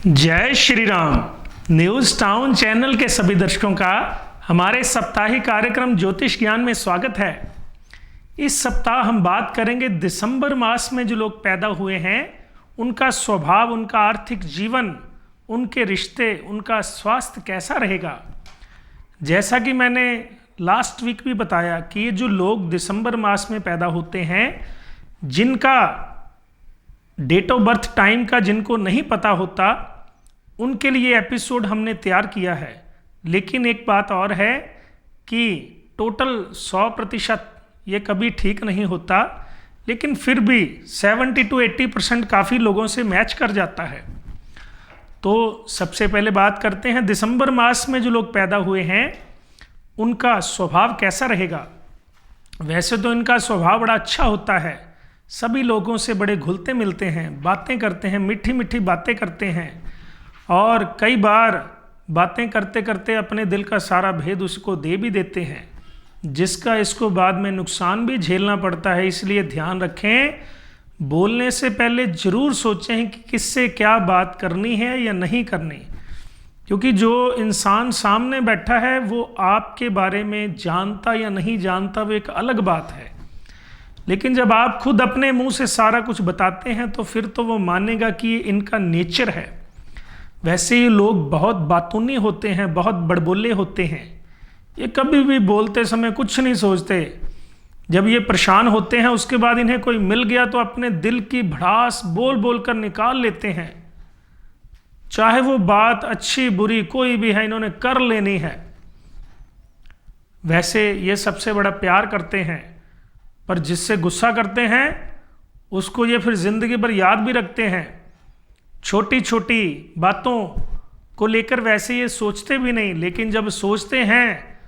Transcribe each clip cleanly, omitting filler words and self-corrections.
जय Shri Ram. News town channel के सभी दर्शकों का हमारे साप्ताहिक कार्यक्रम ज्योतिष ज्ञान में स्वागत है। इस सप्ताह हम बात करेंगे दिसंबर मास में जो लोग पैदा हुए हैं उनका स्वभाव, उनका आर्थिक जीवन, उनके रिश्ते, उनका स्वास्थ्य कैसा रहेगा। जैसा कि मैंने लास्ट वीक भी बताया कि ये जो लोग दिसंबर मास में पैदा होते हैं, जिनका डेट ऑफ बर्थ टाइम का जिनको नहीं पता होता, उनके लिए एपिसोड हमने तैयार किया है। लेकिन एक बात और है कि टोटल 100% ये कभी ठीक नहीं होता, लेकिन फिर भी 70 to 80% काफ़ी लोगों से मैच कर जाता है। तो सबसे पहले बात करते हैं दिसंबर मास में जो लोग पैदा हुए हैं उनका स्वभाव कैसा रहेगा। वैसे तो इनका स्वभाव बड़ा अच्छा होता है, सभी लोगों से बड़े घुलते मिलते हैं, बातें करते हैं, मीठी मीठी बातें करते हैं और कई बार बातें करते करते अपने दिल का सारा भेद उसको दे भी देते हैं, जिसका इसको बाद में नुकसान भी झेलना पड़ता है। इसलिए ध्यान रखें, बोलने से पहले ज़रूर सोचें कि किससे क्या बात करनी है या नहीं करनी, क्योंकि जो इंसान सामने बैठा है वो आपके बारे में जानता या नहीं जानता वो एक अलग बात है। लेकिन जब आप खुद अपने मुंह से सारा कुछ बताते हैं तो फिर तो वो मानेगा कि ये इनका नेचर है। वैसे ये लोग बहुत बातूनी होते हैं, बहुत बड़बोले होते हैं, ये कभी भी बोलते समय कुछ नहीं सोचते। जब ये परेशान होते हैं उसके बाद इन्हें कोई मिल गया तो अपने दिल की भड़ास बोल बोल कर निकाल लेते हैं, चाहे वो बात अच्छी बुरी कोई भी है, इन्होंने कर लेनी है। वैसे ये सबसे बड़ा प्यार करते हैं, पर जिससे गुस्सा करते हैं उसको ये फिर जिंदगी भर याद भी रखते हैं। छोटी छोटी बातों को लेकर वैसे ये सोचते भी नहीं, लेकिन जब सोचते हैं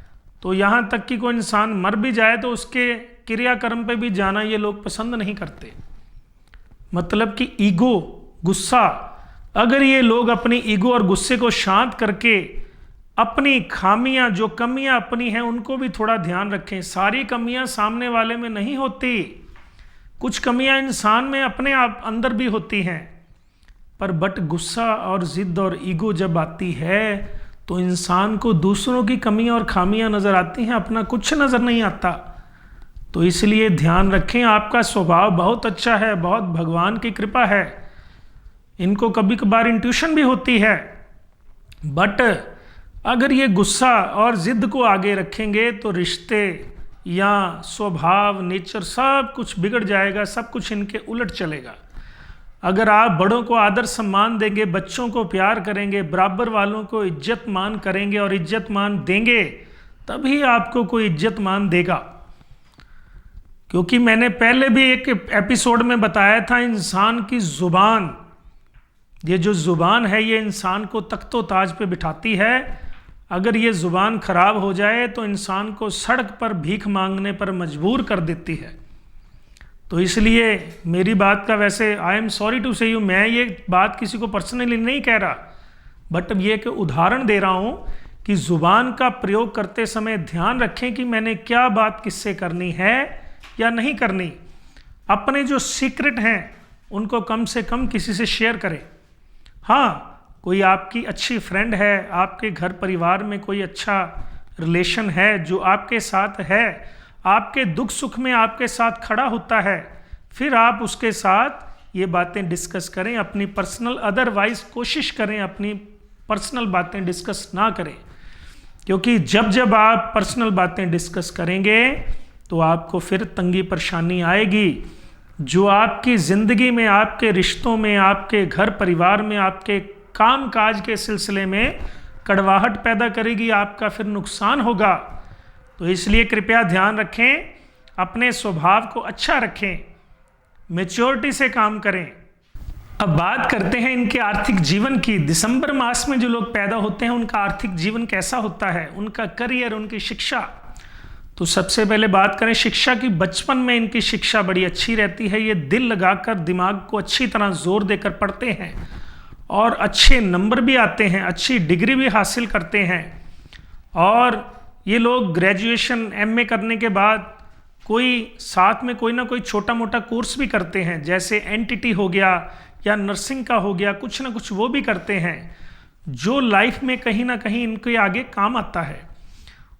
तो यहाँ तक कि कोई इंसान मर भी जाए तो उसके क्रियाकर्म पे भी जाना ये लोग पसंद नहीं करते। मतलब कि ईगो, गुस्सा, अगर ये लोग अपनी ईगो और गुस्से को शांत करके अपनी खामियां, जो कमियां अपनी हैं उनको भी थोड़ा ध्यान रखें। सारी कमियां सामने वाले में नहीं होती, कुछ कमियां इंसान में अपने आप अंदर भी होती हैं, पर बट गुस्सा और जिद और ईगो जब आती है तो इंसान को दूसरों की कमियां और खामियां नजर आती हैं, अपना कुछ नजर नहीं आता। तो इसलिए ध्यान रखें, आपका स्वभाव बहुत अच्छा है, बहुत भगवान की कृपा है। इनको कभी कभार इंट्यूशन भी होती है, बट अगर ये गुस्सा और जिद को आगे रखेंगे तो रिश्ते या स्वभाव, नेचर सब कुछ बिगड़ जाएगा, सब कुछ इनके उलट चलेगा। अगर आप बड़ों को आदर सम्मान देंगे, बच्चों को प्यार करेंगे, बराबर वालों को इज्जत मान करेंगे और इज्जत मान देंगे, तभी आपको कोई इज्जत मान देगा। क्योंकि मैंने पहले भी एक एपिसोड में बताया था, इंसान की जुबान, ये जो जुबान है ये इंसान को तख्तो ताज पे बिठाती है। अगर ये जुबान खराब हो जाए तो इंसान को सड़क पर भीख मांगने पर मजबूर कर देती है। तो इसलिए मेरी बात का, वैसे आई एम सॉरी टू से यू, मैं ये बात किसी को पर्सनली नहीं कह रहा, बट अब ये एक उदाहरण दे रहा हूँ कि जुबान का प्रयोग करते समय ध्यान रखें कि मैंने क्या बात किससे करनी है या नहीं करनी। अपने जो सीक्रेट हैं उनको कम से कम किसी से शेयर करें। हाँ, कोई आपकी अच्छी फ्रेंड है, आपके घर परिवार में कोई अच्छा रिलेशन है जो आपके साथ है, आपके दुख सुख में आपके साथ खड़ा होता है, फिर आप उसके साथ ये बातें डिस्कस करें अपनी पर्सनल। अदरवाइज कोशिश करें अपनी पर्सनल बातें डिस्कस ना करें, क्योंकि जब जब आप पर्सनल बातें डिस्कस करेंगे तो आपको फिर तंगी परेशानी आएगी, जो आपकी ज़िंदगी में, आपके रिश्तों में, आपके घर परिवार में, आपके काम काज के सिलसिले में कड़वाहट पैदा करेगी, आपका फिर नुकसान होगा। तो इसलिए कृपया ध्यान रखें, अपने स्वभाव को अच्छा रखें, मैच्योरिटी से काम करें। अब बात करते हैं इनके आर्थिक जीवन की। दिसंबर मास में जो लोग पैदा होते हैं उनका आर्थिक जीवन कैसा होता है, उनका करियर, उनकी शिक्षा। तो सबसे पहले बात करें शिक्षा की। बचपन में इनकी शिक्षा बड़ी अच्छी रहती है, ये दिल लगाकर दिमाग को अच्छी तरह जोर देकर पढ़ते हैं और अच्छे नंबर भी आते हैं, अच्छी डिग्री भी हासिल करते हैं। और ये लोग ग्रेजुएशन, एमए करने के बाद कोई साथ में कोई ना कोई छोटा मोटा कोर्स भी करते हैं, जैसे एनटीटी हो गया या नर्सिंग का हो गया, कुछ ना कुछ वो भी करते हैं जो लाइफ में कहीं ना कहीं इनके आगे काम आता है।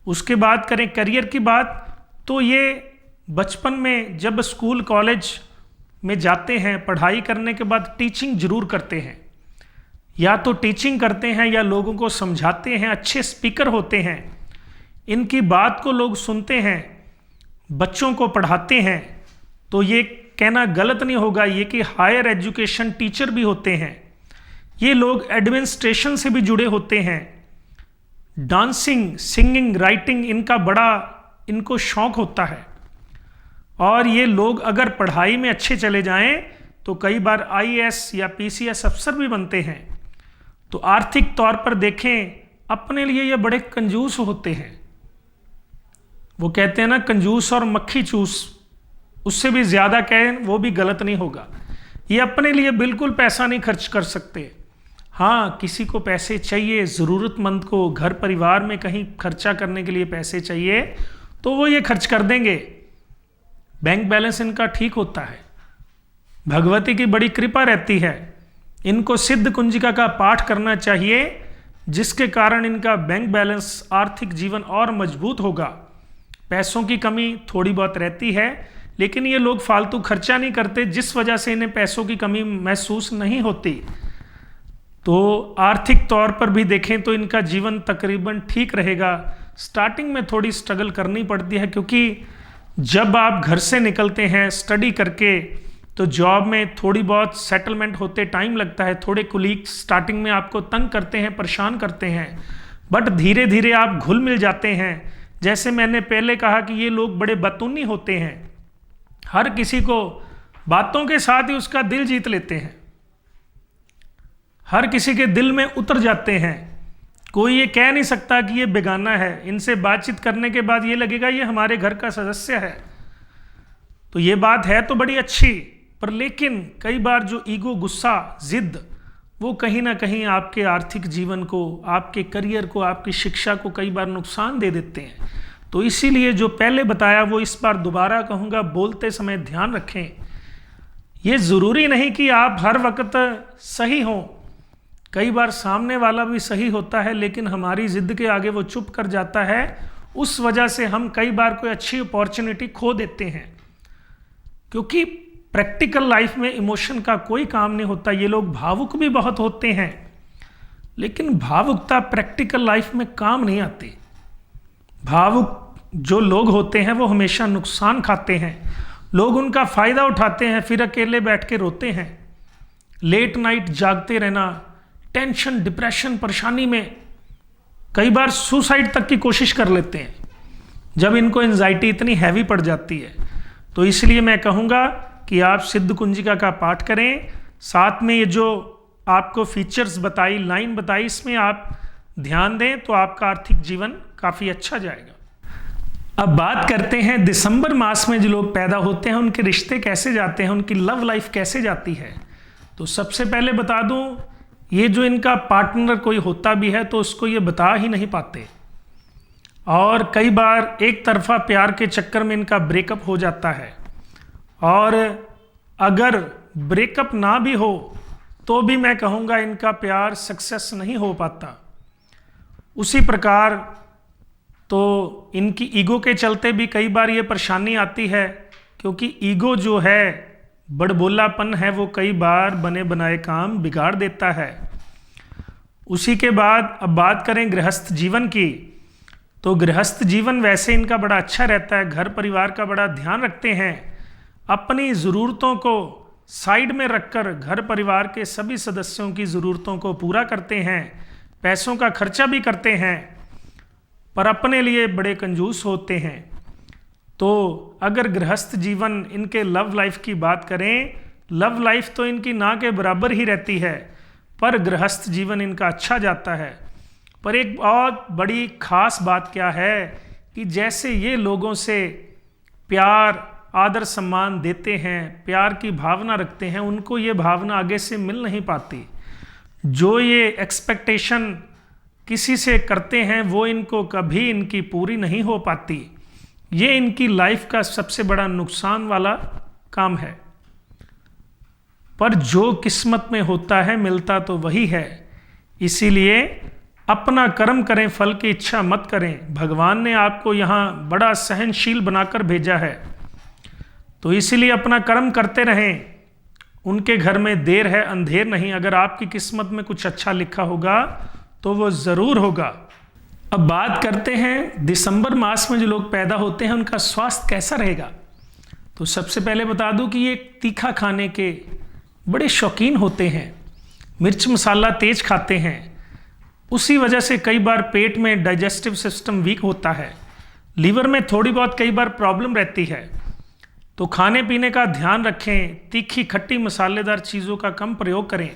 उसके बाद करें करियर की बात, तो ये बचपन में जब स्कूल कॉलेज में जाते हैं, पढ़ाई करने के बाद टीचिंग जरूर करते हैं, या तो टीचिंग करते हैं या लोगों को समझाते हैं, अच्छे स्पीकर होते हैं, इनकी बात को लोग सुनते हैं, बच्चों को पढ़ाते हैं। तो ये कहना गलत नहीं होगा ये कि हायर एजुकेशन टीचर भी होते हैं। ये लोग एडमिनिस्ट्रेशन से भी जुड़े होते हैं, डांसिंग, सिंगिंग, राइटिंग इनका बड़ा इनको शौक होता है। और ये लोग अगर पढ़ाई में अच्छे चले जाएं तो कई बार आईएएस या पीसीएस अफसर भी बनते हैं। तो आर्थिक तौर पर देखें, अपने लिए ये बड़े कंजूस होते हैं। वो कहते हैं ना, कंजूस और मक्खी चूस, उससे भी ज्यादा कहें वो भी गलत नहीं होगा। ये अपने लिए बिल्कुल पैसा नहीं खर्च कर सकते। हाँ, किसी को पैसे चाहिए, ज़रूरतमंद को घर परिवार में कहीं खर्चा करने के लिए पैसे चाहिए तो वो ये खर्च कर देंगे। बैंक बैलेंस इनका ठीक होता है, भगवती की बड़ी कृपा रहती है। इनको सिद्ध कुंजिका का पाठ करना चाहिए, जिसके कारण इनका बैंक बैलेंस, आर्थिक जीवन और मजबूत होगा। पैसों की कमी थोड़ी बहुत रहती है, लेकिन ये लोग फालतू खर्चा नहीं करते, जिस वजह से इन्हें पैसों की कमी महसूस नहीं होती। तो आर्थिक तौर पर भी देखें तो इनका जीवन तकरीबन ठीक रहेगा। स्टार्टिंग में थोड़ी स्ट्रगल करनी पड़ती है, क्योंकि जब आप घर से निकलते हैं स्टडी करके तो जॉब में थोड़ी बहुत सेटलमेंट होते टाइम लगता है। थोड़े कुलीग्स स्टार्टिंग में आपको तंग करते हैं, परेशान करते हैं, बट धीरे धीरे आप घुल मिल जाते हैं। जैसे मैंने पहले कहा कि ये लोग बड़े बतूनी होते हैं, हर किसी को बातों के साथ ही उसका दिल जीत लेते हैं, हर किसी के दिल में उतर जाते हैं। कोई ये कह नहीं सकता कि ये बेगाना है। इनसे बातचीत करने के बाद ये लगेगा ये हमारे घर का सदस्य है। तो ये बात है तो बड़ी अच्छी, पर लेकिन कई बार जो ईगो, गुस्सा, जिद, वो कहीं ना कहीं आपके आर्थिक जीवन को, आपके करियर को, आपकी शिक्षा को कई बार नुकसान दे देते हैं। तो इसीलिए जो पहले बताया वो इस बार दोबारा कहूँगा, बोलते समय ध्यान रखें। ये ज़रूरी नहीं कि आप हर वक्त सही हों, कई बार सामने वाला भी सही होता है, लेकिन हमारी जिद के आगे वो चुप कर जाता है। उस वजह से हम कई बार कोई अच्छी अपॉर्चुनिटी खो देते हैं, क्योंकि प्रैक्टिकल लाइफ में इमोशन का कोई काम नहीं होता। ये लोग भावुक भी बहुत होते हैं, लेकिन भावुकता प्रैक्टिकल लाइफ में काम नहीं आती। भावुक जो लोग होते हैं वो हमेशा नुकसान खाते हैं, लोग उनका फायदा उठाते हैं, फिर अकेले बैठ के रोते हैं। लेट नाइट जागते रहना, टेंशन, डिप्रेशन, परेशानी में कई बार सुसाइड तक की कोशिश कर लेते हैं जब इनको एंजाइटी इतनी हैवी पड़ जाती है। तो इसलिए मैं कहूँगा कि आप सिद्ध कुंजिका का पाठ करें, साथ में ये जो आपको फीचर्स बताई, लाइन बताई, इसमें आप ध्यान दें तो आपका आर्थिक जीवन काफ़ी अच्छा जाएगा। अब बात करते हैं दिसंबर मास में जो लोग पैदा होते हैं उनके रिश्ते कैसे जाते हैं, उनकी लव लाइफ कैसे जाती है। तो सबसे पहले बता दूं, ये जो इनका पार्टनर कोई होता भी है तो उसको ये बता ही नहीं पाते, और कई बार एक तरफा प्यार के चक्कर में इनका ब्रेकअप हो जाता है। और अगर ब्रेकअप ना भी हो तो भी मैं कहूँगा इनका प्यार सक्सेस नहीं हो पाता। उसी प्रकार तो इनकी ईगो के चलते भी कई बार ये परेशानी आती है, क्योंकि ईगो जो है, बड़बोलापन है, वो कई बार बने बनाए काम बिगाड़ देता है। उसी के बाद अब बात करें गृहस्थ जीवन की, तो गृहस्थ जीवन वैसे इनका बड़ा अच्छा रहता है, घर परिवार का बड़ा ध्यान रखते हैं, अपनी ज़रूरतों को साइड में रखकर घर परिवार के सभी सदस्यों की ज़रूरतों को पूरा करते हैं, पैसों का खर्चा भी करते हैं, पर अपने लिए बड़े कंजूस होते हैं। तो अगर गृहस्थ जीवन, इनके लव लाइफ की बात करें, लव लाइफ तो इनकी ना के बराबर ही रहती है, पर गृहस्थ जीवन इनका अच्छा जाता है। पर एक बहुत बड़ी खास बात क्या है कि जैसे ये लोगों से प्यार, आदर, सम्मान देते हैं, प्यार की भावना रखते हैं, उनको ये भावना आगे से मिल नहीं पाती। जो ये एक्सपेक्टेशन किसी से करते हैं वो इनको कभी इनकी पूरी नहीं हो पाती। ये इनकी लाइफ का सबसे बड़ा नुकसान वाला काम है। पर जो किस्मत में होता है मिलता तो वही है। इसीलिए अपना कर्म करें, फल की इच्छा मत करें। भगवान ने आपको यहाँ बड़ा सहनशील बनाकर भेजा है, तो इसीलिए अपना कर्म करते रहें। उनके घर में देर है अंधेर नहीं। अगर आपकी किस्मत में कुछ अच्छा लिखा होगा तो वो ज़रूर होगा। अब बात करते हैं दिसंबर मास में जो लोग पैदा होते हैं उनका स्वास्थ्य कैसा रहेगा। तो सबसे पहले बता दूं कि ये तीखा खाने के बड़े शौकीन होते हैं, मिर्च मसाला तेज खाते हैं। उसी वजह से कई बार पेट में डाइजेस्टिव सिस्टम वीक होता है, लीवर में थोड़ी बहुत कई बार प्रॉब्लम रहती है। तो खाने पीने का ध्यान रखें, तीखी खट्टी मसालेदार चीज़ों का कम प्रयोग करें।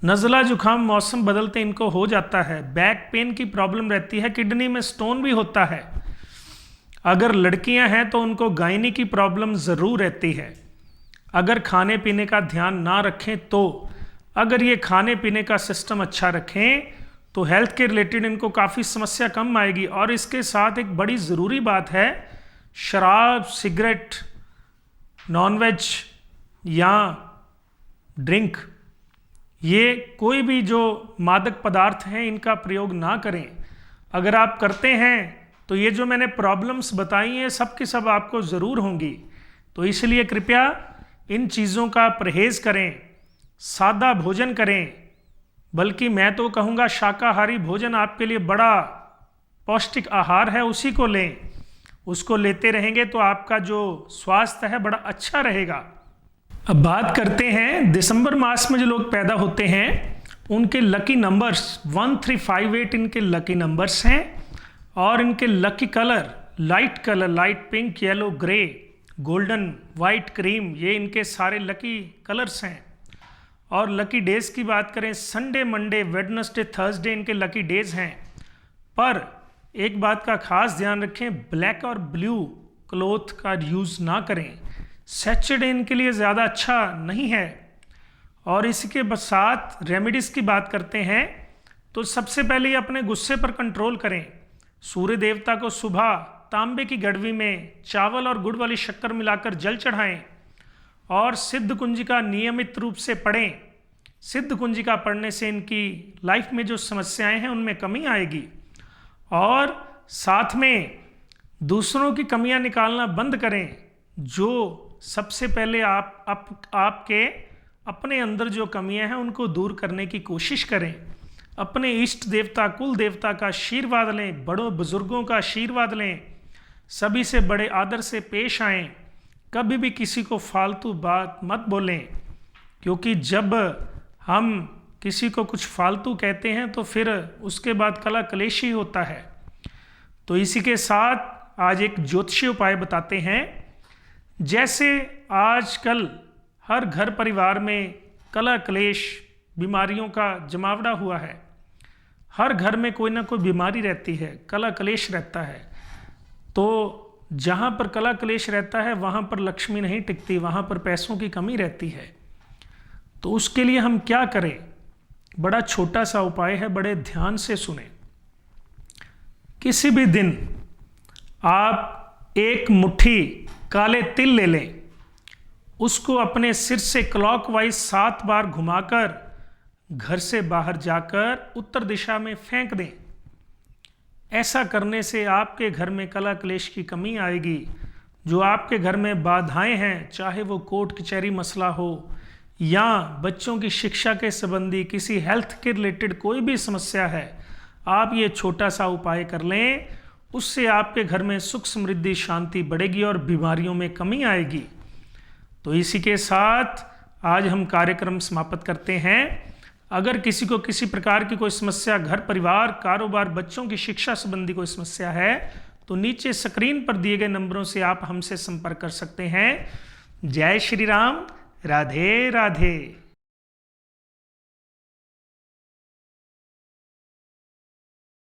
नज़ला जुखाम मौसम बदलते इनको हो जाता है। बैक पेन की प्रॉब्लम रहती है, किडनी में स्टोन भी होता है। अगर लड़कियां हैं तो उनको गायनी की प्रॉब्लम ज़रूर रहती है अगर खाने पीने का ध्यान ना रखें तो। अगर ये खाने पीने का सिस्टम अच्छा रखें तो हेल्थ के रिलेटेड इनको काफ़ी समस्या कम आएगी। और इसके साथ एक बड़ी ज़रूरी बात है, शराब, सिगरेट, नॉनवेज या ड्रिंक, ये कोई भी जो मादक पदार्थ हैं इनका प्रयोग ना करें। अगर आप करते हैं तो ये जो मैंने प्रॉब्लम्स बताई हैं सब की सब आपको ज़रूर होंगी। तो इसलिए कृपया इन चीज़ों का परहेज करें, सादा भोजन करें। बल्कि मैं तो कहूँगा शाकाहारी भोजन आपके लिए बड़ा पौष्टिक आहार है, उसी को लें। उसको लेते रहेंगे तो आपका जो स्वास्थ्य है बड़ा अच्छा रहेगा। अब बात करते हैं दिसंबर मास में जो लोग पैदा होते हैं उनके लकी नंबर्स 1358 इनके लकी नंबर्स हैं। और इनके lucky colour light pink, yellow, grey, golden, white, cream, ये इनके सारे लकी कलर्स हैं। और लकी डेज की बात करें, संडे, मंडे, वेडनेसडे, थर्सडे इनके लकी डेज हैं। पर एक बात का खास ध्यान रखें, ब्लैक और ब्लू क्लॉथ का यूज़ ना करें। सैटरडे इनके लिए ज़्यादा अच्छा नहीं है। और इसके साथ रेमेडीज़ की बात करते हैं तो सबसे पहले ये अपने गुस्से पर कंट्रोल करें। सूर्य देवता को सुबह तांबे की गड़वी में चावल और गुड़ वाली शक्कर मिलाकर जल चढ़ाएं और सिद्ध कुंजिका नियमित रूप से पढ़ें। सिद्ध कुंजिका पढ़ने से इनकी लाइफ में जो समस्याएं हैं उनमें कमी आएगी। और साथ में दूसरों की कमियां निकालना बंद करें। जो सबसे पहले आपके अपने अंदर जो कमियां हैं उनको दूर करने की कोशिश करें। अपने इष्ट देवता, कुल देवता का आशीर्वाद लें, बड़ों बुजुर्गों का आशीर्वाद लें, सभी से बड़े आदर से पेश आएं। कभी भी किसी को फालतू बात मत बोलें, क्योंकि जब हम किसी को कुछ फालतू कहते हैं तो फिर उसके बाद कला कलेश ही होता है। तो इसी के साथ आज एक ज्योतिषीय उपाय बताते हैं। जैसे आजकल हर घर परिवार में कला कलेश, बीमारियों का जमावड़ा हुआ है। हर घर में कोई ना कोई बीमारी रहती है, कला कलेश रहता है। तो जहाँ पर कला कलेश रहता है वहाँ पर लक्ष्मी नहीं टिकती, वहाँ पर पैसों की कमी रहती है। तो उसके लिए हम क्या करें? बड़ा छोटा सा उपाय है, बड़े ध्यान से सुने। किसी भी दिन आप एक मुट्ठी काले तिल ले लें, उसको अपने सिर से क्लॉकवाइज 7 बार घुमाकर घर से बाहर जाकर उत्तर दिशा में फेंक दें। ऐसा करने से आपके घर में कला क्लेश की कमी आएगी। जो आपके घर में बाधाएं हैं, चाहे वो कोर्ट कचहरी मसला हो या बच्चों की शिक्षा के संबंधी किसी हेल्थ के रिलेटेड कोई भी समस्या है, आप ये छोटा सा उपाय कर लें, उससे आपके घर में सुख समृद्धि शांति बढ़ेगी और बीमारियों में कमी आएगी। तो इसी के साथ आज हम कार्यक्रम समाप्त करते हैं। अगर किसी को किसी प्रकार की कोई समस्या, घर परिवार, कारोबार, बच्चों की शिक्षा संबंधी कोई समस्या है तो नीचे स्क्रीन पर दिए गए नंबरों से आप हमसे संपर्क कर सकते हैं। जय श्री राम, राधे राधे।